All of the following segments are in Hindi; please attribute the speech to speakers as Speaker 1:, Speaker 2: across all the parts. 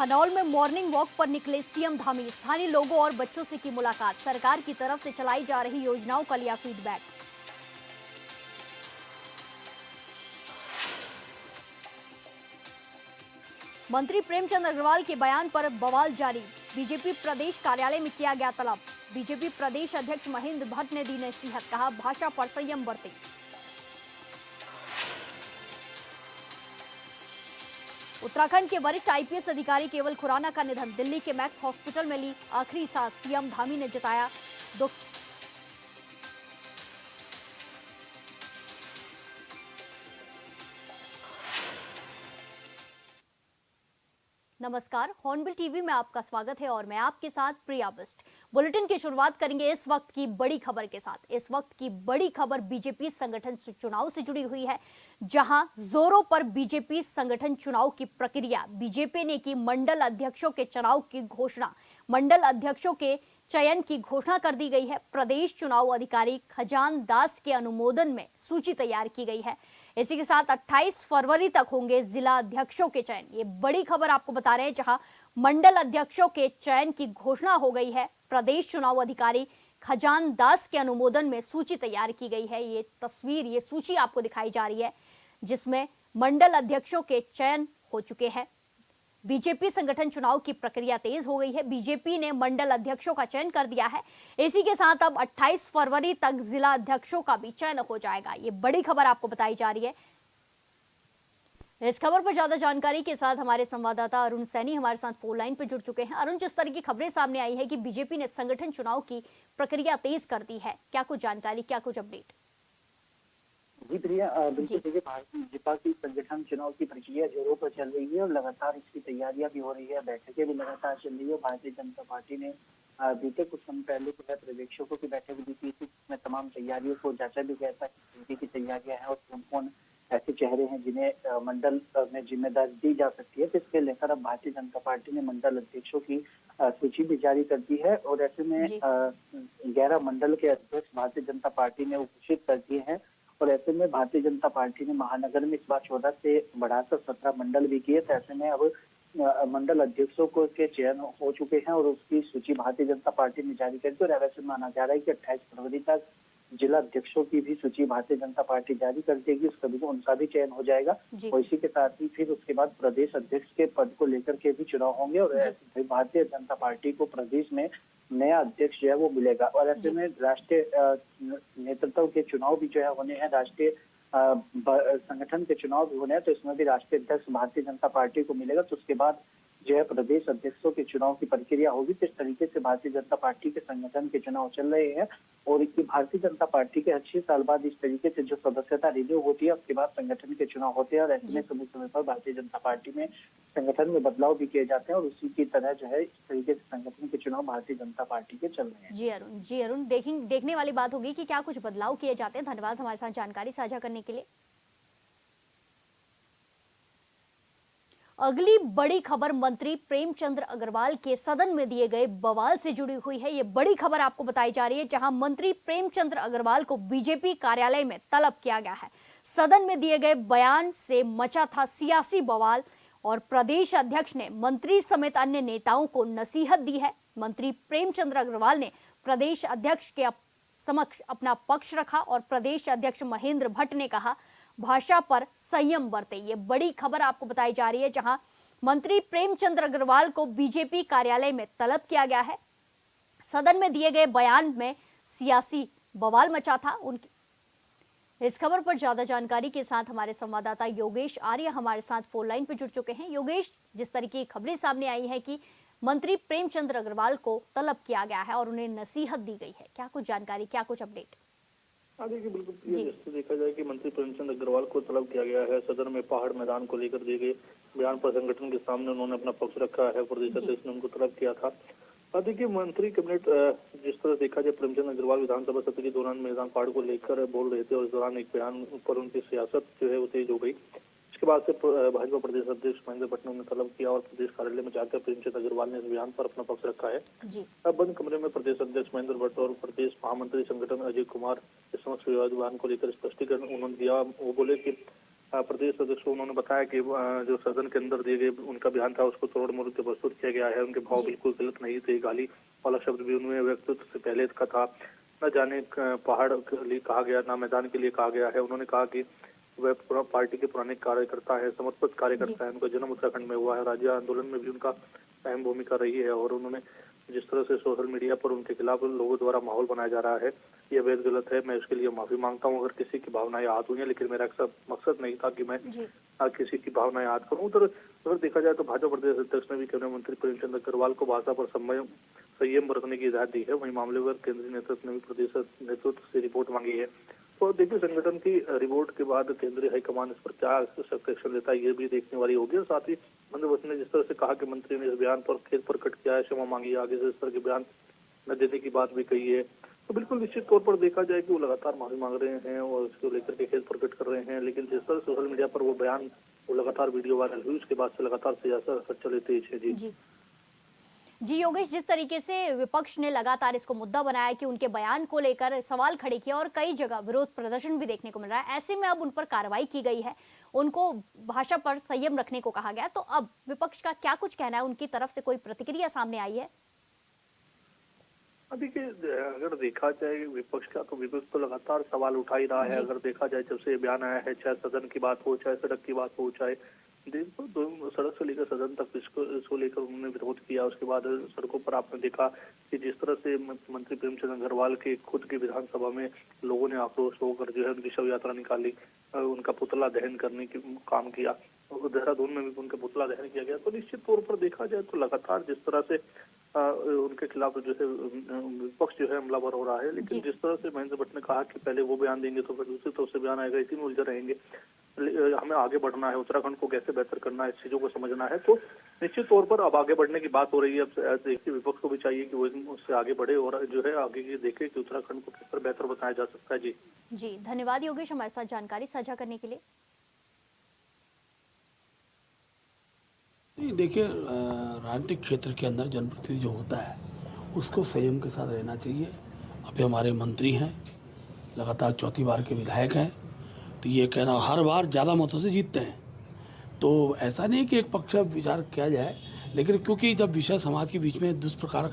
Speaker 1: खनौल में मॉर्निंग वॉक पर निकले सीएम धामी, स्थानीय लोगों और बच्चों से की मुलाकात, सरकार की तरफ से चलाई जा रही योजनाओं का लिया फीडबैक। मंत्री प्रेमचंद अग्रवाल के बयान पर बवाल जारी, बीजेपी प्रदेश कार्यालय में किया गया तलब। बीजेपी प्रदेश अध्यक्ष महेंद्र भट्ट ने दी नसीहत, कहा भाषा पर संयम बरतें। उत्तराखंड के वरिष्ठ आईपीएस अधिकारी केवल खुराना का निधन, दिल्ली के मैक्स हॉस्पिटल में ली आखिरी सांस, सीएम धामी ने जताया दुख। नमस्कार, हॉर्नबिल टीवी में आपका स्वागत है और मैं आपके साथ प्रिया बिस्ट। बुलेटिन की शुरुआत करेंगे इस वक्त की बड़ी खबर के साथ। इस वक्त की बड़ी खबर बीजेपी संगठन चुनाव से जुड़ी हुई है, जहां जोरों पर बीजेपी संगठन चुनाव की प्रक्रिया। बीजेपी ने की मंडल अध्यक्षों के चुनाव की घोषणा, मंडल अध्यक्षों के चयन की घोषणा कर दी गई है। प्रदेश चुनाव अधिकारी खजान दास के अनुमोदन में सूची तैयार की गई है। इसी के साथ 28 फरवरी तक होंगे जिला अध्यक्षों के चयन। ये बड़ी खबर आपको बता रहे हैं, जहां मंडल अध्यक्षों के चयन की घोषणा हो गई है। प्रदेश चुनाव अधिकारी खजान दास के अनुमोदन में सूची तैयार की गई है। ये तस्वीर, ये सूची आपको दिखाई जा रही है, जिसमें मंडल अध्यक्षों के चयन हो चुके हैं। बीजेपी संगठन चुनाव की प्रक्रिया तेज हो गई है। बीजेपी ने मंडल अध्यक्षों का चयन कर दिया है। इसी के साथ अब 28 फरवरी तक जिला अध्यक्षों का भी चयन हो जाएगा। ये बड़ी खबर आपको बताई जा रही है। इस खबर पर ज्यादा जानकारी के साथ हमारे संवाददाता अरुण सैनी हमारे साथ फोन लाइन पर जुड़ चुके हैं। अरुण, जिस तरह की खबरें सामने आई है कि बीजेपी ने संगठन चुनाव की प्रक्रिया तेज कर दी है, क्या कुछ जानकारी, क्या कुछ अपडेट?
Speaker 2: जी प्रिया, बिल्कुल देखिए, भारतीय जनता पार्टी संगठन चुनाव की प्रक्रिया जोरों पर चल रही है और लगातार इसकी तैयारियां भी हो रही है, बैठकें भी लगातार चल रही है। भारतीय जनता पार्टी ने बीते कुछ समय पहले जो है पर्यवेक्षकों की बैठक भी की थी, जिसमें तमाम तैयारियों को जांचा भी गया था की तैयारियां हैं और कौन कौन ऐसे चेहरे हैं जिन्हें मंडल में जिम्मेदारी दी जा सकती है। तो इसके लेकर अब भारतीय जनता पार्टी ने मंडल अध्यक्षों की सूची भी जारी कर दी है और ऐसे में 11 मंडल के अध्यक्ष भारतीय जनता पार्टी ने घोषित कर दिए हैं। और ऐसे में भारतीय जनता पार्टी ने महानगर में इस बार 14 से बढ़ाकर 17 मंडल भी किए। तो ऐसे में अब मंडल अध्यक्षों को के चयन हो चुके हैं और उसकी सूची भारतीय जनता पार्टी ने जारी कर दी। और ऐसे माना जा रहा है कि 28 फरवरी तक जिला अध्यक्षों की भी सूची भारतीय जनता पार्टी जारी कर देगी, उनका भी चयन हो जाएगा। और इसी के साथ ही फिर उसके बाद प्रदेश अध्यक्ष के पद को लेकर के भी चुनाव होंगे और भारतीय जनता पार्टी को प्रदेश में नया अध्यक्ष जो है वो मिलेगा। और ऐसे में राष्ट्रीय नेतृत्व के चुनाव भी जो है होने हैं, राष्ट्रीय संगठन के चुनाव भी होने हैं। तो इसमें भी राष्ट्रीय अध्यक्ष भारतीय जनता पार्टी को मिलेगा। तो उसके बाद जो है प्रदेश अध्यक्षों के चुनाव की प्रक्रिया होगी। तो इस तरीके से भारतीय जनता पार्टी के संगठन के चुनाव चल रहे हैं और भारतीय जनता पार्टी के 6 साल बाद इस तरीके से जो सदस्यता रिन्यू होती है, उसके बाद संगठन के चुनाव होते हैं और ऐसे में समय समय पर भारतीय जनता पार्टी में संगठन में बदलाव भी किए जाते हैं और उसी की तरह जो है इस तरीके से संगठन के चुनाव भारतीय जनता पार्टी के चल रहे हैं।
Speaker 1: जी अरुण, देखने वाली बात होगी कि क्या कुछ बदलाव किए जाते हैं। धन्यवाद हमारे साथ जानकारी साझा करने के लिए। अगली बड़ी खबर मंत्री प्रेमचंद्र अग्रवाल के सदन में दिए गए बवाल से जुड़ी हुई है। ये बड़ी खबर आपको बताई जा रही है, जहां मंत्री प्रेमचंद्र अग्रवाल को बीजेपी कार्यालय में तलब किया गया है। सदन में दिए गए बयान से मचा था सियासी बवाल और प्रदेश अध्यक्ष ने मंत्री समेत अन्य नेताओं को नसीहत दी है। मंत्री प्रेमचंद्र अग्रवाल ने प्रदेश अध्यक्ष के समक्ष अपना पक्ष रखा और प्रदेश अध्यक्ष महेंद्र भट्ट ने कहा भाषा पर संयम बरते। ये बड़ी खबर आपको बताई जा रही है, जहां मंत्री प्रेमचंद्र अग्रवाल को बीजेपी कार्यालय में तलब किया गया है। सदन में दिए गए बयान में सियासी बवाल मचा था। उनकी इस खबर पर ज्यादा जानकारी के साथ हमारे संवाददाता योगेश आर्य हमारे साथ फोन लाइन पर जुड़ चुके हैं। योगेश, जिस तरह की खबरें सामने आई है कि मंत्री प्रेमचंद्र अग्रवाल को तलब किया गया है और उन्हें नसीहत दी गई है, क्या कुछ जानकारी, क्या कुछ अपडेट?
Speaker 3: देखिए, बिल्कुल जैसे देखा जाए कि मंत्री प्रेमचंद अग्रवाल को तलब किया गया है। सदन में पहाड़ मैदान को लेकर दिए गए बयान पर संगठन के सामने उन्होंने अपना पक्ष रखा है। प्रदेश अध्यक्ष ने उनको तलब किया था। देखिए, मंत्री कैबिनेट जिस तरह देखा जाए, प्रेमचंद अग्रवाल विधानसभा सत्र के दौरान मैदान पहाड़ को लेकर बोल रहे थे और इस दौरान एक बयान पर उनकी सियासत जो है वो तेज हो गई। इसके बाद से भाजपा प्रदेश अध्यक्ष महेंद्र भट्ट ने उन्हें तलब किया और प्रदेश कार्यालय में जाकर प्रेमचंद अग्रवाल ने इस बयान पर अपना पक्ष रखा है। अब बंद कमरे में प्रदेश अध्यक्ष महेंद्र भट्ट और प्रदेश महामंत्री संगठन अजय कुमार के समक्ष विवाद बयान को लेकर स्पष्टीकरण उन्होंने दिया। वो बोले कि प्रदेश अध्यक्ष को उन्होंने बताया कि जो सदन के अंदर दिए गए उनका बयान था उसको तोड़ मोड़ के प्रस्तुत किया गया है। उनके भाव बिल्कुल गलत नहीं थे। गाली वाला शब्द भी उन्होंने व्यक्तित्व से पहले का था। न जाने पहाड़ के लिए कहा गया, ना मैदान के लिए कहा गया है। उन्होंने कहा कि वह पार्टी के पुराने कार्यकर्ता है, समर्पित कार्यकर्ता है। उनका जन्म उत्तराखंड में हुआ है। राज्य आंदोलन में भी उनका अहम भूमिका रही है। और उन्होंने जिस तरह से सोशल मीडिया पर उनके खिलाफ लोगों द्वारा माहौल बनाया जा रहा है, ये बेहद गलत है। मैं उसके लिए माफी मांगता हूं अगर किसी की भावनाएं आहत हुई हैं, लेकिन मेरा मकसद नहीं था कि मैं किसी की भावनाएं आहत करूं। उधर अगर देखा जाए तो भाजपा प्रदेश अध्यक्ष ने भी केंद्रीय मंत्री प्रेमचंद अग्रवाल को भाषा पर संयम बरतने की हिदायत दी है। वहीं मामले पर केंद्रीय नेतृत्व ने भी प्रदेश नेतृत्व से रिपोर्ट मांगी है। तो देखिए, संगठन की रिपोर्ट के बाद केंद्रीय हाईकमान इस पर क्या एक्शन लेता है, ये भी देखने वाली होगी। और साथ ही मंत्री ने जिस तरह से कहा कि मंत्री ने इस बयान पर खेद प्रकट किया है, क्षमा मांगी है, आगे से इस तरह के बयान न देने की बात भी कही है, तो बिल्कुल निश्चित तौर पर देखा जाए कि वो लगातार माफी मांग रहे हैं और उसको लेकर के खेद प्रकट कर रहे हैं। लेकिन जिस तरह सोशल मीडिया पर वो बयान, वो लगातार वीडियो वायरल हुई, उसके बाद से लगातार सियासत चले तेज है।
Speaker 1: जी योगेश, जिस तरीके से विपक्ष ने लगातार इसको मुद्दा बनाया कि उनके बयान को लेकर सवाल खड़े किया और कई जगह विरोध प्रदर्शन भी देखने को मिल रहा है, ऐसे में अब उन पर कार्रवाई की गई है, उनको भाषा पर संयम रखने को कहा गया, तो अब विपक्ष का क्या कुछ कहना है? उनकी तरफ से कोई प्रतिक्रिया सामने आई है?
Speaker 3: देखिए, अगर देखा जाए विपक्ष का, तो विपक्ष तो लगातार सवाल उठा ही रहा है। अगर देखा जाए जब से बयान आया है, चाहे सदन की बात हो, चाहे सड़क की बात हो, चाहे सड़क से लेकर सदन तक इसको लेकर उन्होंने विरोध किया। उसके बाद सड़कों पर आपने देखा कि जिस तरह से मंत्री प्रेमचंद अग्रवाल के खुद की विधानसभा में लोगों ने आक्रोश होकर जो है उनकी शव यात्रा निकाली, उनका पुतला दहन करने की काम किया। देहरादून में भी उनका पुतला दहन किया गया। तो निश्चित तौर पर देखा जाए तो लगातार जिस तरह से उनके खिलाफ जो है विपक्ष जो है हमलावर हो रहा है। लेकिन जिस तरह से महेंद्र भट्ट ने कहा कि पहले वो बयान देंगे तो फिर दूसरी तरफ से बयान आएगा, इसी में उलझे रहेंगे। हमें आगे बढ़ना है, उत्तराखंड को कैसे बेहतर करना है, इस चीजों को समझना है। तो निश्चित तौर पर अब आगे बढ़ने की बात हो रही है। अब देखिए, विपक्ष को भी चाहिए कि वो उससे आगे बढ़े और जो है आगे की देखे कि उत्तराखंड को किस तरह बेहतर बताया जा सकता है।
Speaker 1: जी धन्यवाद योगेश, हमारे साथ जानकारी साझा करने के लिए।
Speaker 4: देखिए, राजनीतिक क्षेत्र के अंदर जनप्रतिनिधि जो होता है उसको संयम के साथ रहना चाहिए। अभी हमारे मंत्री हैं, लगातार चौथी बार के विधायक हैं, तो ये कहना हर बार ज़्यादा मतों से जीतते हैं, तो ऐसा नहीं कि एक पक्ष विचार किया जाए। लेकिन क्योंकि जब विषय समाज के बीच में दुष्प्रचार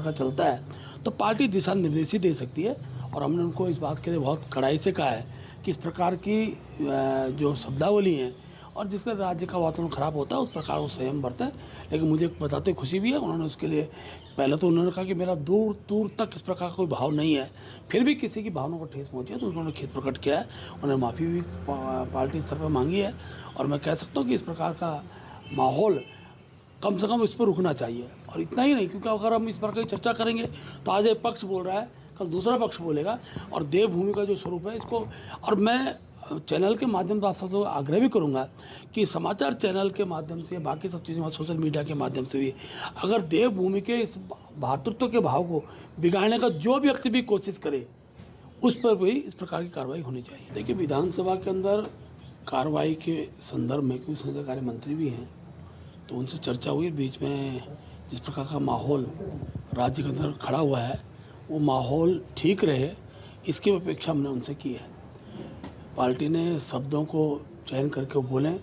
Speaker 4: का चलता है तो पार्टी दिशा निर्देश ही दे सकती है। और हमने उनको इस बात के लिए बहुत कड़ाई से कहा है कि इस प्रकार की जो शब्दावली हैं और जिससे राज्य का वातावरण खराब होता है उस प्रकार वो संयम बरतें। लेकिन मुझे बताते खुशी भी है, उन्होंने उसके लिए पहले तो उन्होंने कहा कि मेरा दूर दूर तक इस प्रकार का कोई भाव नहीं है, फिर भी किसी की भावना को ठेस पहुँची है तो उन्होंने खेद प्रकट किया है। उन्होंने माफ़ी भी पार्टी स्तर पर मांगी है। और मैं कह सकता हूँ कि इस प्रकार का माहौल कम से कम इस पर रुकना चाहिए। और इतना ही नहीं, क्योंकि अगर हम इस पर की चर्चा करेंगे तो आज एक पक्ष बोल रहा है, कल दूसरा पक्ष बोलेगा, और देवभूमि का जो स्वरूप है इसको, और मैं चैनल के माध्यम से आप सब लोग आग्रह भी करूंगा कि समाचार चैनल के माध्यम से, बाकी सब चीज़ों, सोशल मीडिया के माध्यम से भी अगर देवभूमि के इस भातृत्व के भाव को बिगाड़ने का जो व्यक्ति भी कोशिश करे उस पर भी इस प्रकार की कार्रवाई होनी चाहिए। देखिए, विधानसभा के अंदर कार्रवाई के संदर्भ में क्योंकि संसदीय कार्य मंत्री भी हैं तो उनसे चर्चा हुई। बीच में जिस प्रकार का माहौल राज्य के अंदर खड़ा हुआ है वो माहौल ठीक रहे, इसकी अपेक्षा हमने उनसे की है। पार्टी ने शब्दों को चयन करके वो बोलें।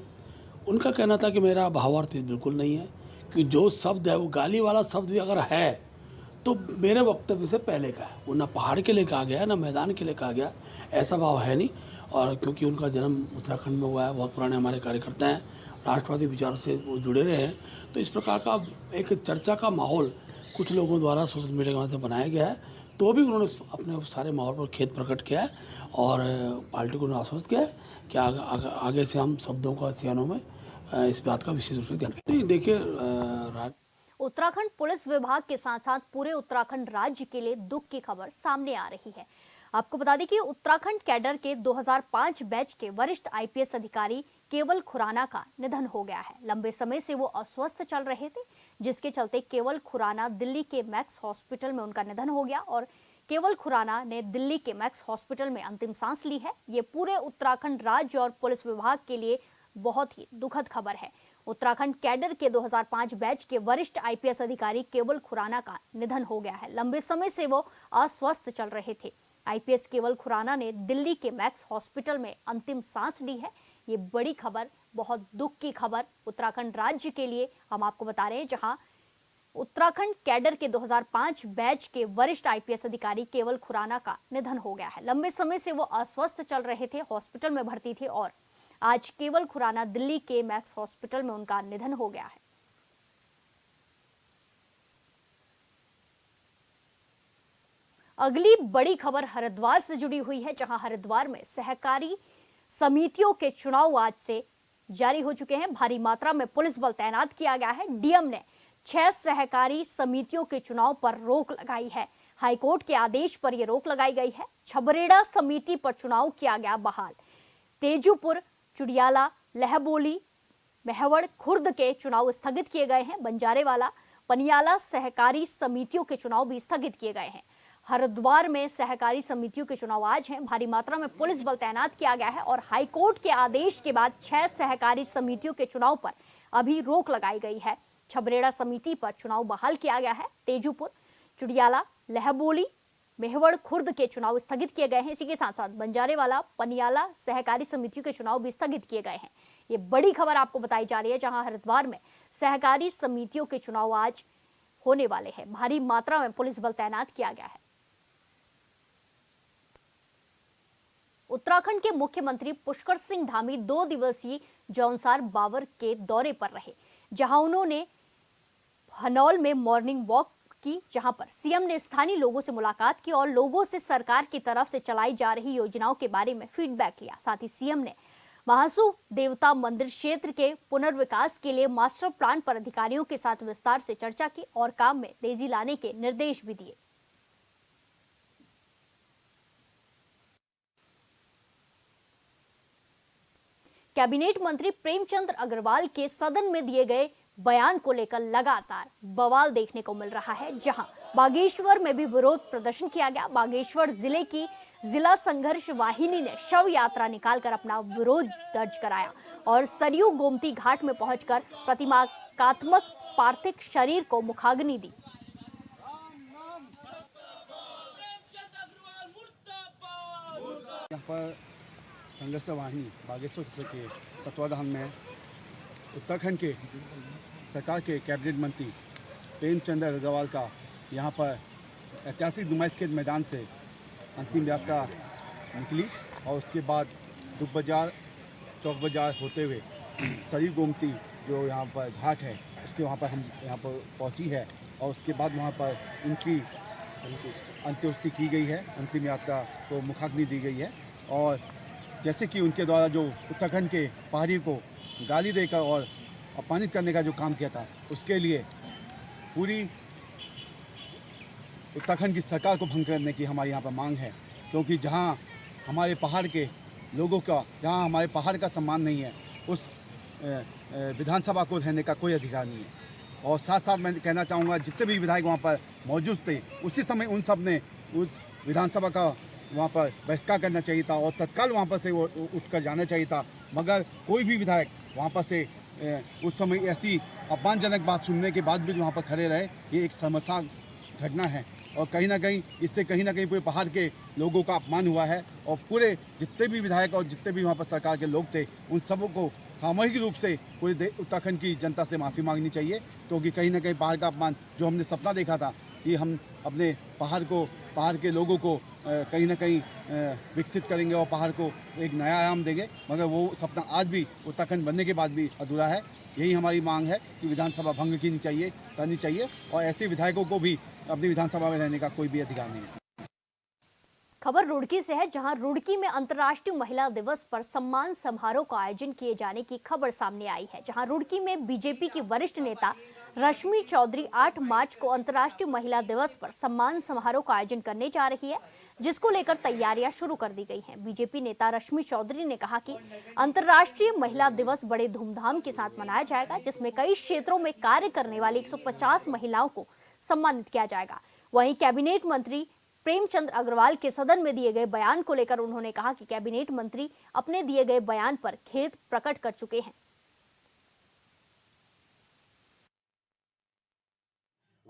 Speaker 4: उनका कहना था कि मेरा भावार्थ बिल्कुल नहीं है, कि जो शब्द है वो गाली वाला शब्द भी अगर है तो मेरे वक्तव्य से पहले का है। वो ना पहाड़ के लिए कहा गया, ना मैदान के लिए कहा गया, ऐसा भाव है नहीं। और क्योंकि उनका जन्म उत्तराखंड में हुआ है, बहुत पुराने हमारे कार्यकर्ता हैं, राष्ट्रवादी विचारों से वो जुड़े रहे हैं, तो इस प्रकार का एक चर्चा का माहौल कुछ लोगों द्वारा सोशल मीडिया के माध्यम से बनाया गया है। तो भी उन्होंने अपने सारे माहौल पर खेद प्रकट किया है और पार्टी को आश्वस्त किया है कि आगे से हम शब्दों का चयनों में इस बात का विशेष रूप से ध्यान रखें। देखिए,
Speaker 1: उत्तराखंड पुलिस विभाग के साथ साथ पूरे उत्तराखंड राज्य के लिए दुख की खबर सामने आ रही है। आपको बता दें कि उत्तराखंड कैडर के 2005 बैच के वरिष्ठ आईपीएस अधिकारी केवल खुराना का निधन हो गया है। लंबे समय से वो अस्वस्थ चल रहे थे, जिसके चलते केवल खुराना दिल्ली के मैक्स हॉस्पिटल में उनका निधन हो गया और केवल खुराना ने दिल्ली के मैक्स हॉस्पिटल में अंतिम सांस ली है। ये पूरे उत्तराखंड राज्य और पुलिस विभाग के लिए बहुत ही दुखद खबर है। उत्तराखंड कैडर के 2005 बैच के वरिष्ठ आईपीएस अधिकारी केवल खुराना का निधन हो गया है। लंबे समय से वो अस्वस्थ चल रहे थे। आईपीएस केवल खुराना ने दिल्ली के मैक्स हॉस्पिटल में अंतिम सांस ली है। ये बड़ी खबर, बहुत दुख की खबर उत्तराखंड राज्य के लिए हम आपको बता रहे हैं, जहां उत्तराखंड कैडर के 2005 बैच के वरिष्ठ आईपीएस अधिकारी केवल खुराना का निधन हो गया है। लंबे समय से वो अस्वस्थ चल रहे थे, हॉस्पिटल में भर्ती थे और आज केवल खुराना दिल्ली के मैक्स हॉस्पिटल में उनका निधन हो गया है। अगली बड़ी खबर हरिद्वार से जुड़ी हुई है, जहां हरिद्वार में सहकारी समितियों के चुनाव आज से जारी हो चुके हैं। भारी मात्रा में पुलिस बल तैनात किया गया है। डीएम ने 6 सहकारी समितियों के चुनाव पर रोक लगाई है। हाईकोर्ट के आदेश पर यह रोक लगाई गई है। छबरेड़ा समिति पर चुनाव किया गया बहाल। तेजूपुर, चुडियाला, लहबोली, मेहवड़, खुर्द के चुनाव स्थगित किए गए हैं। बंजारेवाला, पनियाला सहकारी समितियों के चुनाव भी स्थगित किए गए हैं। हरिद्वार में सहकारी समितियों के चुनाव आज हैं। भारी मात्रा में पुलिस बल तैनात किया गया है और हाईकोर्ट के आदेश के बाद 6 सहकारी समितियों के चुनाव पर अभी रोक लगाई गई है। छबरेड़ा समिति पर चुनाव बहाल किया गया है। तेजूपुर, चुडियाला, लहबोली, मेहवड़, खुर्द के चुनाव स्थगित किए गए हैं। इसी के साथ साथ बंजारेवाला, पनियाला सहकारी समितियों के चुनाव भी स्थगित किए गए हैं। ये बड़ी खबर आपको बताई जा रही है, जहां हरिद्वार में सहकारी समितियों के चुनाव आज होने वाले हैं। भारी मात्रा में पुलिस बल तैनात किया गया है। उत्तराखंड के मुख्यमंत्री पुष्कर सिंह धामी 2 दिवसीय जौनसार बावर के दौरे पर रहे, जहां उन्होंने हनौल में मॉर्निंग वॉक की, जहां पर सीएम ने स्थानीय लोगों से मुलाकात की और लोगों से सरकार की तरफ से चलाई जा रही योजनाओं के बारे में फीडबैक लिया। साथ ही सीएम ने महासू देवता मंदिर क्षेत्र के पुनर्विकास के लिए मास्टर प्लान पर अधिकारियों के साथ विस्तार से चर्चा की और काम में तेजी लाने के निर्देश भी दिए। कैबिनेट मंत्री प्रेमचंद अग्रवाल के सदन में दिए गए बयान को लेकर लगातार बवाल देखने को मिल रहा है, जहां बागेश्वर में भी विरोध प्रदर्शन किया गया। बागेश्वर जिले की जिला संघर्ष वाहिनी ने शव यात्रा निकालकर अपना विरोध दर्ज कराया और सरयू गोमती घाट में पहुंचकर प्रतिमाकात्मक पार्थिव शरीर को मुखाग्नि दी।
Speaker 5: यहाँ पर संघर्ष वाहिनी बागेश्वर के तत्वाधान में उत्तराखंड के सरकार के कैबिनेट मंत्री प्रेमचंद अग्रवाल का यहाँ पर ऐतिहासिक नुमाइश के मैदान से अंतिम यात्रा निकली और उसके बाद दुब बाजार, चौक बाजार होते हुए सरयू गोमती जो यहाँ पर घाट है उसके वहाँ पर हम यहाँ पर पहुँची है और उसके बाद वहाँ पर उनकी अंत्येष्टि की गई है। अंतिम यात्रा को मुखाग्नि दी गई है और जैसे कि उनके द्वारा जो उत्तराखंड के पहाड़ियों को गाली देकर और अपमानित करने का जो काम किया था, उसके लिए पूरी उत्तराखंड की सरकार को भंग करने की हमारी यहाँ पर मांग है, क्योंकि जहाँ हमारे पहाड़ के लोगों का, जहाँ हमारे पहाड़ का सम्मान नहीं है, उस विधानसभा को रहने का कोई अधिकार नहीं है। और साथ साथ मैं कहना चाहूँगा, जितने भी विधायक वहाँ पर मौजूद थे उसी समय उन सब ने उस विधानसभा का वहाँ पर बहिष्कार करना चाहिए था और तत्काल वहाँ पर से वो उठकर जाना चाहिए था। मगर कोई भी विधायक वहाँ पर से उस समय ऐसी अपमानजनक बात सुनने के बाद भी वहाँ पर खड़े रहे, ये एक शर्मसार घटना है और कहीं ना कहीं इससे कहीं ना कहीं पूरे पहाड़ के लोगों का अपमान हुआ है और पूरे जितने भी विधायक और जितने भी वहाँ पर सरकार के लोग थे उन सबों को सामूहिक रूप से पूरे उत्तराखंड की जनता से माफ़ी मांगनी चाहिए, क्योंकि कहीं ना कहीं पहाड़ का अपमान, जो हमने सपना देखा था कि हम अपने पहाड़ के लोगों को कहीं ना कहीं विकसित करेंगे और पहाड़ को एक नया आयाम देंगे, मगर वो सपना आज भी उत्तराखंड बनने के बाद भी अधूरा है। यही हमारी मांग है कि विधानसभा भंग करनी चाहिए और ऐसे विधायकों को भी अपनी विधानसभा में रहने का कोई भी अधिकार नहीं है।
Speaker 1: खबर रुड़की से है, जहां रुड़की में अंतर्राष्ट्रीय महिला दिवस पर सम्मान समारोह का आयोजन किए जाने की खबर सामने आई है। जहां रुड़की में बीजेपी की वरिष्ठ नेता रश्मि चौधरी 8 मार्च को अंतर्राष्ट्रीय महिला दिवस पर सम्मान समारोह का आयोजन करने जा रही है, जिसको लेकर तैयारियां शुरू कर दी गई हैं। बीजेपी नेता रश्मि चौधरी ने कहा कि अंतर्राष्ट्रीय महिला दिवस बड़े धूमधाम के साथ मनाया जाएगा, जिसमें कई क्षेत्रों में कार्य करने वाली 150 महिलाओं को सम्मानित किया जाएगा। वहीं कैबिनेट मंत्री प्रेमचंद अग्रवाल के सदन में दिए गए बयान को लेकर उन्होंने कहा कि कैबिनेट मंत्री अपने दिए गए बयान पर खेद प्रकट कर चुके हैं।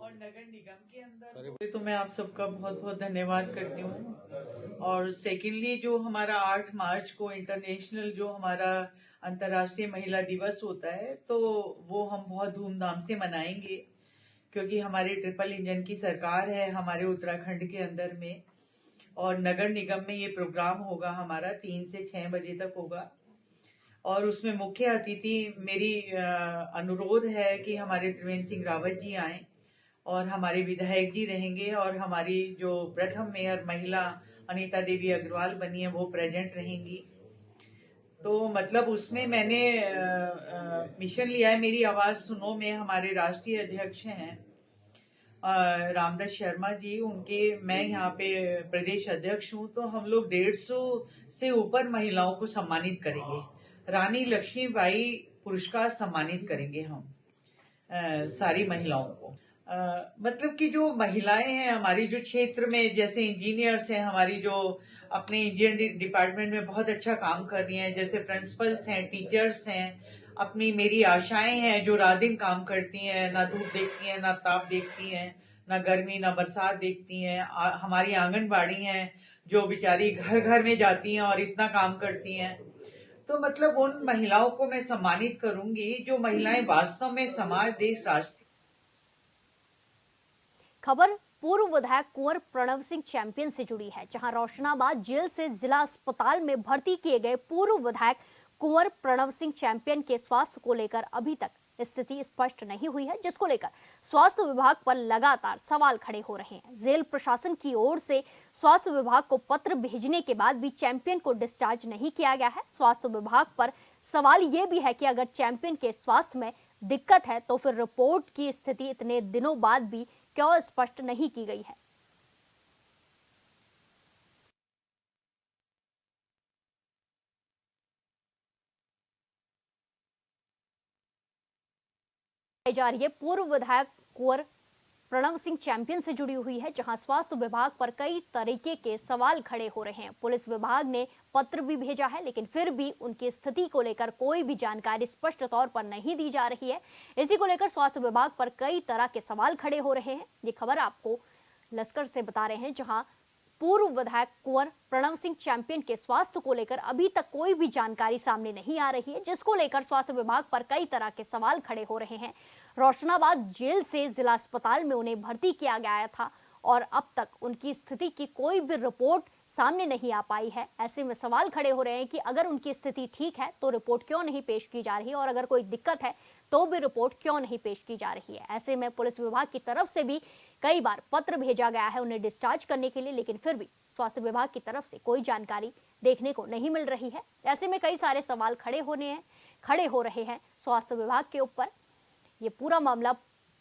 Speaker 6: और नगर निगम के अंदर तो मैं आप सबका बहुत बहुत धन्यवाद करती हूँ। और सेकेंडली जो हमारा 8 मार्च को इंटरनेशनल जो हमारा अंतर्राष्ट्रीय महिला दिवस होता है, तो वो हम बहुत धूमधाम से मनाएंगे, क्योंकि हमारी ट्रिपल इंजन की सरकार है हमारे उत्तराखंड के अंदर में। और नगर निगम में ये प्रोग्राम होगा हमारा 3 से 6 बजे तक होगा। और उसमें मुख्य अतिथि मेरी अनुरोध है कि हमारे त्रिवेंद्र सिंह रावत जी आए और हमारे विधायक जी रहेंगे, और हमारी जो प्रथम मेयर महिला अनीता देवी अग्रवाल बनी है वो प्रेजेंट रहेंगी। तो मतलब उसमें मैंने मिशन लिया है मेरी आवाज सुनो में। हमारे राष्ट्रीय अध्यक्ष हैं रामदास शर्मा जी, उनके मैं यहाँ पे प्रदेश अध्यक्ष हूँ। तो हम लोग 150 से ऊपर महिलाओं को सम्मानित करेंगे। रानी लक्ष्मीबाई पुरस्कार सम्मानित करेंगे हम सारी महिलाओं को। मतलब कि जो महिलाएं हैं हमारी जो क्षेत्र में, जैसे इंजीनियर्स हैं हमारी जो अपने इंजीनियरिंग डिपार्टमेंट में बहुत अच्छा काम कर रही हैं, जैसे प्रिंसिपल्स हैं, टीचर्स हैं, अपनी मेरी आशाएं हैं जो रात दिन काम करती हैं, ना धूप देखती हैं, ना ताप देखती हैं, ना गर्मी ना बरसात देखती हैं। हमारी आंगनबाड़ी हैं जो बेचारी घर घर में जाती हैं और इतना काम करती हैं। तो मतलब उन महिलाओं को मैं सम्मानित करूंगी जो महिलाएं वास्तव में समाज, देश, राष्ट्र।
Speaker 1: खबर पूर्व विधायक कुंवर प्रणव सिंह चैंपियन से जुड़ी है, जहां रोशनाबाद जेल से जिला अस्पताल में भर्ती किए गए पूर्व विधायक कुंवर प्रणव सिंह चैंपियन के स्वास्थ्य को लेकर अभी तक स्थिति स्पष्ट नहीं हुई है, जिसको लेकर स्वास्थ्य विभाग पर लगातार सवाल खड़े हो रहे हैं। जेल प्रशासन की ओर से स्वास्थ्य विभाग को पत्र भेजने के बाद भी चैंपियन को डिस्चार्ज नहीं किया गया है। स्वास्थ्य विभाग पर सवाल ये भी है कि अगर चैंपियन के स्वास्थ्य में दिक्कत है तो फिर रिपोर्ट की स्थिति इतने दिनों बाद भी क्यों स्पष्ट नहीं की गई है। जा रही है पूर्व विधायक कुंवर प्रणव सिंह चैंपियन से जुड़ी हुई है, जहां स्वास्थ्य विभाग पर कई तरीके के सवाल खड़े हो रहे हैं। पुलिस विभाग ने पत्र भी भेजा है, लेकिन फिर भी उनकी स्थिति को लेकर कोई भी जानकारी स्पष्ट तौर पर नहीं दी जा रही है। इसी को लेकर स्वास्थ्य विभाग पर कई तरह के सवाल खड़े हो रहे हैं। ये खबर आपको लश्कर से बता रहे हैं, जहां पूर्व विधायक कुंवर प्रणव सिंह चैंपियन के स्वास्थ्य को लेकर अभी तक कोई भी जानकारी सामने नहीं आ रही है, जिसको लेकर स्वास्थ्य विभाग पर कई तरह के सवाल खड़े हो रहे हैं। रोशनाबाद जेल से जिला अस्पताल में उन्हें भर्ती किया गया था और अब तक उनकी स्थिति की कोई भी रिपोर्ट सामने नहीं आ पाई है। ऐसे में सवाल खड़े हो रहे हैं कि अगर उनकी स्थिति ठीक है तो रिपोर्ट क्यों नहीं पेश की जा रही है, और अगर कोई दिक्कत है तो भी रिपोर्ट क्यों नहीं पेश की जा रही है। ऐसे में पुलिस विभाग की तरफ से भी कई बार पत्र भेजा गया है उन्हें डिस्चार्ज करने के लिए, लेकिन फिर भी स्वास्थ्य विभाग की तरफ से कोई जानकारी देखने को नहीं मिल रही है। ऐसे में कई सारे सवाल खड़े हो रहे हैं स्वास्थ्य विभाग के ऊपर। ये पूरा मामला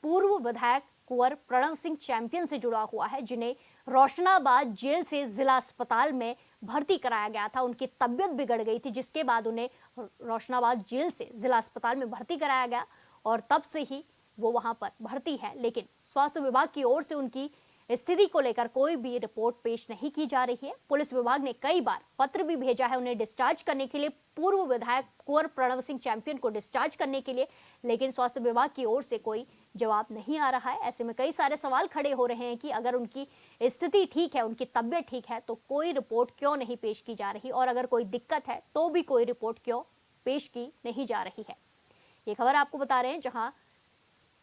Speaker 1: पूर्व विधायक कुंवर प्रणव सिंह चैंपियन से जुड़ा हुआ है, जिन्हें रोशनाबाद जेल से जिला अस्पताल में भर्ती कराया गया था। उनकी तबीयत बिगड़ गई थी, जिसके बाद उन्हें रोशनाबाद जेल से जिला अस्पताल में भर्ती कराया गया और तब से ही वो वहां पर भर्ती है। लेकिन स्वास्थ्य विभाग की ओर से उनकी स्थिति को लेकर कोई भी रिपोर्ट पेश नहीं की जा रही है। पुलिस विभाग ने कई बार पत्र भी भेजा है उन्हें डिस्चार्ज करने के लिए, पूर्व विधायक कुंवर प्रणव सिंह चैंपियन को डिस्चार्ज करने के लिए, लेकिन स्वास्थ्य विभाग की ओर से कोई जवाब नहीं आ रहा है। ऐसे में कई सारे सवाल खड़े हो रहे हैं कि अगर उनकी स्थिति ठीक है, उनकी तबीयत ठीक है, तो कोई रिपोर्ट क्यों नहीं पेश की जा रही, और अगर कोई दिक्कत है तो भी कोई रिपोर्ट क्यों पेश की नहीं जा रही है। ये खबर आपको बता रहे हैं, जहां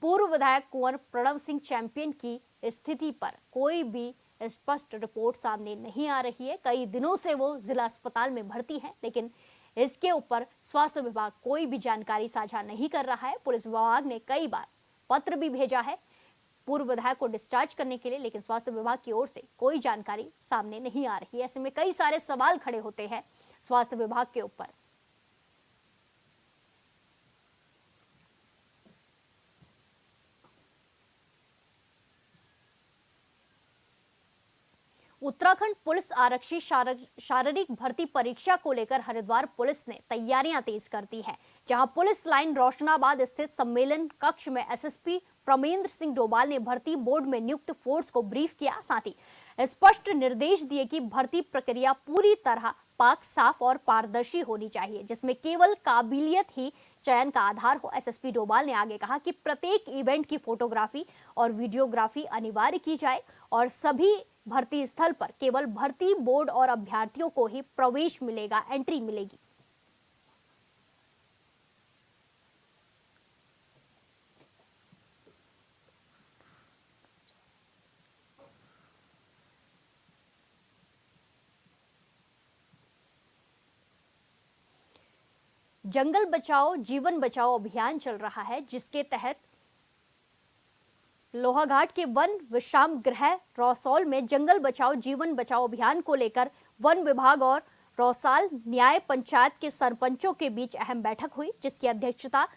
Speaker 1: पूर्व विधायक कुंवर प्रणव सिंह चैंपियन की स्थिति पर कोई भी स्पष्ट रिपोर्ट सामने नहीं आ रही है। कई दिनों से वो जिला अस्पताल में भर्ती हैं, लेकिन इसके ऊपर स्वास्थ्य विभाग कोई भी जानकारी साझा नहीं कर रहा है। पुलिस विभाग ने कई बार पत्र भी भेजा है पूर्व विधायक को डिस्चार्ज करने के लिए, लेकिन स्वास्थ्य विभाग की ओर से कोई जानकारी सामने नहीं आ रही है। ऐसे में कई सारे सवाल खड़े होते हैं स्वास्थ्य विभाग के ऊपर। उत्तराखंड पुलिस आरक्षी शारीरिक भर्ती परीक्षा को लेकर हरिद्वार पुलिस ने तैयारियां तेज कर दी है, जहां पुलिस लाइन रोशनाबाद स्थित सम्मेलन कक्ष में एसएसपी प्रमेंद्र सिंह डोभाल ने भर्ती बोर्ड में नियुक्त फोर्स को ब्रीफ किया। साथ ही स्पष्ट निर्देश दिए कि भर्ती प्रक्रिया पूरी तरह पाक, साफ और पारदर्शी होनी चाहिए, जिसमें केवल काबिलियत ही चयन का आधार हो। एसएसपी डोभाल ने आगे कहा कि प्रत्येक इवेंट की फोटोग्राफी और वीडियोग्राफी अनिवार्य की जाए और सभी भर्ती स्थल पर केवल भर्ती बोर्ड और अभ्यर्थियों को ही प्रवेश मिलेगा, एंट्री मिलेगी। जंगल बचाओ जीवन बचाओ अभियान चल रहा है, जिसके तहत लोहाघाट के वन विश्राम गृह रौसौल में जंगल बचाओ जीवन बचाओ अभियान को लेकर वन विभाग और रौसाल न्याय पंचायत के सरपंचों के बीच अहम बैठक हुई, जिसकी अध्यक्षता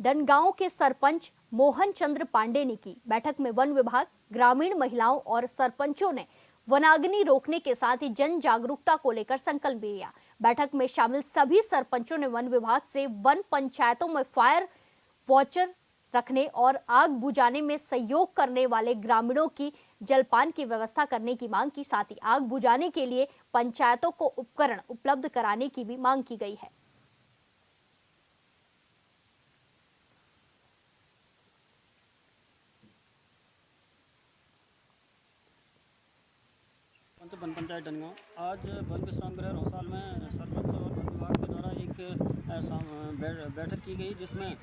Speaker 1: डनगांव के सरपंच मोहन चंद्र पांडे ने की। बैठक में वन विभाग, ग्रामीण महिलाओं और सरपंचों ने वनाग्नि रोकने के साथ ही जन जागरूकता को लेकर संकल्प लिया। बैठक में शामिल सभी सरपंचों ने वन विभाग से वन पंचायतों में फायर वॉचर रखने और आग बुझाने में सहयोग करने वाले ग्रामीणों की जलपान की व्यवस्था करने की मांग की। साथ ही आग बुझाने के लिए पंचायतों को उपकरण उपलब्ध कराने की भी मांग की गई है।
Speaker 7: वन पंचायत डनगांव आज वन विश्राम गृह रौसाल में सरपंच और वन विभाग के द्वारा एक बैठक की गई, जिसमें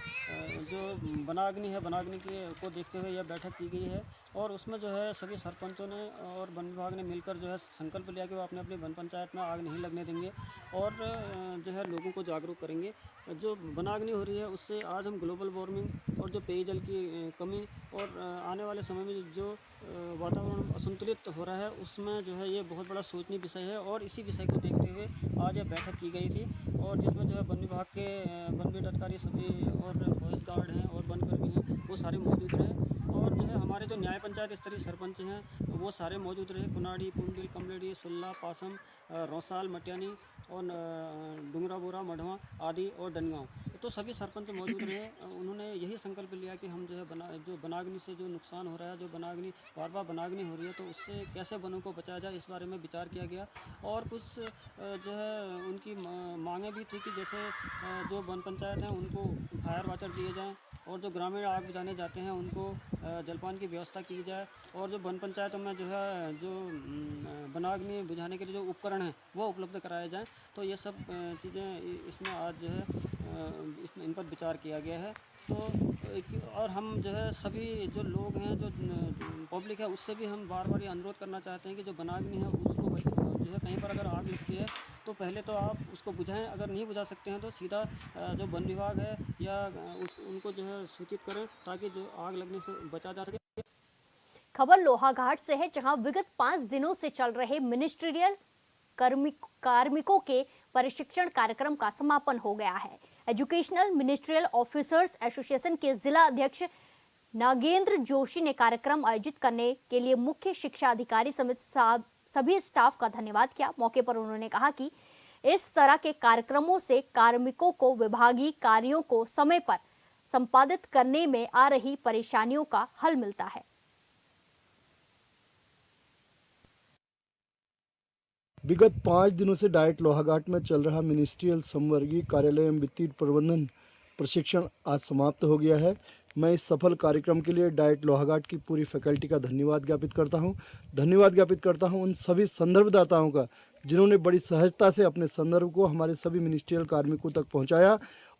Speaker 7: जो वनाग्नि है वनाग्नि को देखते हुए यह बैठक की गई है। और उसमें जो है सभी सरपंचों ने और वन विभाग ने मिलकर जो है संकल्प लिया कि वो अपने अपनी वन पंचायत में आग नहीं लगने देंगे और जो है लोगों को जागरूक करेंगे। जो वनाग्नि हो रही है उससे आज हम ग्लोबल वार्मिंग और जो पेयजल की कमी और आने वाले समय में जो वातावरण असंतुलित हो रहा है उसमें जो है ये बहुत बड़ा सोचनीय विषय है। और इसी विषय को देखते हुए आज यह बैठक की गई थी, और जिसमें जो है वन विभाग के वन अधिकारी सभी और फॉरेस्ट गार्ड हैं और वनकर्मी हैं वो सारे मौजूद रहे। और जो है हमारे जो न्याय पंचायत स्तरीय सरपंच हैं वो सारे मौजूद रहे। कुनाड़ी, पुंडिल, कमलेड़ी, सुल्ला, पासम, रौसाल, मटियानी और डुंगराबोरा, मढ़वा आदि और डनगांव, तो सभी सरपंच मौजूद रहे। उन्होंने यही संकल्प लिया कि हम जो है जो वनाग्नि से जो नुकसान हो रहा है, जो वनाग्नि बार बार वनाग्नि हो रही है, तो उससे कैसे वनों को बचाया जाए इस बारे में विचार किया गया। और कुछ जो है उनकी मांगें भी थी कि जैसे जो वन पंचायत हैं उनको फायर वाचर दिए जाएँ और जो ग्रामीण आग बुझाने जाते हैं उनको जलपान की व्यवस्था की जाए। और जो वन पंचायतों में जो है जो वनाग्नि बुझाने के लिए जो उपकरण हैं वो उपलब्ध कराए जाएँ। तो ये सब चीज़ें इसमें आज जो है इन पर विचार किया गया है। तो और हम जो है सभी जो लोग हैं, जो पब्लिक है, उससे भी हम बार बार ये अनुरोध करना चाहते हैं कि जो वनाग्नि है उसको जो है कहीं पर अगर आग लगती है तो पहले तो आप उसको बुझाएं, अगर नहीं बुझा सकते हैं तो सीधा जो वन विभाग है या उनको जो है सूचित करें ताकि जो आग लगने से बचा जा सके।
Speaker 1: खबर लोहाघाट से है, जहां विगत 5 दिनों से चल रहे मिनिस्ट्रियल कार्मिकों के प्रशिक्षण कार्यक्रम का समापन हो गया है। एजुकेशनल मिनिस्ट्रियल ऑफिसर्स एसोसिएशन के जिला अध्यक्ष नागेंद्र जोशी ने कार्यक्रम आयोजित करने के लिए मुख्य शिक्षा अधिकारी समेत सभी स्टाफ का धन्यवाद किया। मौके पर उन्होंने कहा कि इस तरह के कार्यक्रमों से कार्मिकों को विभागीय कार्यों को समय पर संपादित करने में आ रही परेशानियों का हल मिलता है।
Speaker 8: विगत 5 दिनों से डाइट लोहाघाट में चल रहा मिनिस्ट्रियल संवर्गीय कार्यालय एवं वित्तीय प्रबंधन प्रशिक्षण आज समाप्त हो गया है। मैं इस सफल कार्यक्रम के लिए डाइट लोहाघाट की पूरी फैकल्टी का धन्यवाद ज्ञापित करता हूं। धन्यवाद ज्ञापित करता हूं उन सभी संदर्भदाताओं का जिन्होंने बड़ी सहजता से अपने संदर्भ को हमारे सभी मिनिस्ट्रियल कार्मिकों तक पहुंचाया।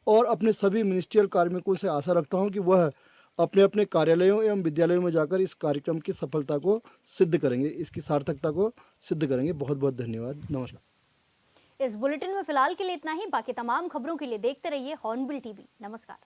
Speaker 8: और अपने सभी मिनिस्ट्रियल कार्मिकों से आशा रखता हूँ कि वह अपने अपने कार्यालयों एवं विद्यालयों में जाकर इस कार्यक्रम की सफलता को सिद्ध करेंगे, इसकी सार्थकता को सिद्ध करेंगे। बहुत बहुत धन्यवाद। नमस्कार।
Speaker 1: इस बुलेटिन में फिलहाल के लिए इतना ही। बाकी तमाम खबरों के लिए देखते रहिए हॉर्नबिल टीवी। नमस्कार।